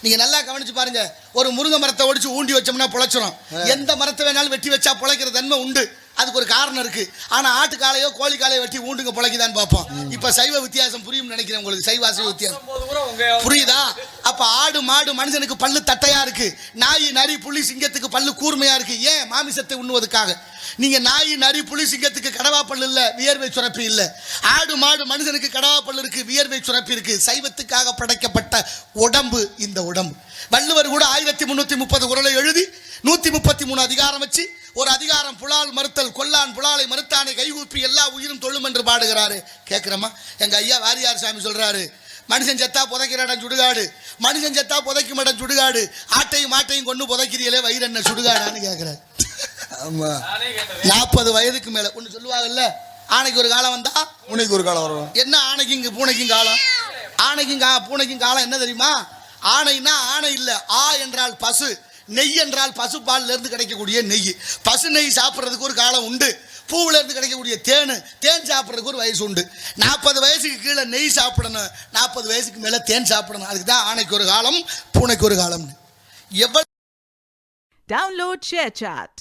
நீங்க நல்லா கவனிச்சு பாருங்க. ஒரு முருங்கை மரத்தை ஒடிச்சு ஊண்டி வச்சோம்னா பொழைச்சிரும். எந்த மரத்தை வேணாலும் வெட்டி வச்சா பொழைக்கிற தன்மை உண்டு. அதுக்கு ஒரு காரணம் இருக்கு. ஆனா ஆட்டு காலையோ கோழி காலையோ வெட்டி ஊண்டுங்க பொழைக்குதான்னு பார்ப்போம். இப்ப சைவ வித்தியாசம் புரியும் நினைக்கிறேன் உங்களுக்கு. சைவ அசைவ வித்தியாசம் புரியுதா? அப்ப ஆடு மாடு மனுஷனுக்கு பல்லு தட்டையா இருக்கு. நாய் நரி புலி சிங்கத்துக்கு பல்லு கூர்மையா இருக்கு. ஏன்? மாமிசத்தை உண்ணுவதற்காக. நீங்க நாய் நரி புலி சிங்கத்துக்கு கடவா பல்லு இல்ல, வியர்வை சுரப்பி இல்ல. ஆடு மாடு மனுஷனுக்கு கடவா பல்லு இருக்கு, வியர்வை சுரப்பி இருக்கு. சைவத்துக்காக படைக்கப்பட்ட உடம்பு இந்த உடம்பு. வள்ளுவர் கூட 1330 குறளை எழுதி 133 அதிகாரம் வச்சு ஒரு அதிகாரம் புலால் மறுத்தல் கொல்லான் புலாலை மறுத்தானை கைகூப்பி எல்லா உயிரும் தொழும் என்று பாடுகிறாரு. கேட்கிறோமா? எங்க ஐயா வாரியார் சாமி சொல்றாரு, மனுஷன் செத்தா புதைக்கிற இடம் சுடுகாடு, மனுஷன் செத்தா புதைக்கும் இடம் சுடுகாடு, ஆட்டையும் மாட்டையும் கொண்டு புதைக்கிறீங்களே வயிறு என்ன சுடுகாடான்னு கேட்கிறாரு. ஆமா, 40 வயதுக்கு மேல ஒன்று சொல்லுவாங்கல்ல, ஆணைக்கு ஒரு காலம் வந்தா பூனைக்கு ஒரு காலம் வரும். என்ன ஆணைக்கு இங்க பூனைக்கும் காலம்? ஆணைக்கும் பூனைக்கும் காலம் என்ன தெரியுமா? ஆணைனா ஆணை இல்ல, ஆ என்றால் பசு, நெய் என்றால் பசு பால்ல இருந்து கிடைக்கக்கூடிய நெய். பசு நெய் சாப்பிட்றதுக்கு ஒரு காலம் உண்டு. பூவுல இருந்து கிடைக்கக்கூடிய தேன் சாப்பிட்றதுக்கு ஒரு வயசு உண்டு. 40 வயசுக்கு கீழே நெய் சாப்பிடணும், 40 வயசுக்கு மேல தேன் சாப்பிடணும். அதுக்கு தான் ஆணைக்கு ஒரு காலம் பூனைக்கு ஒரு காலம்னு. எவ்வளவு Download ShareChat.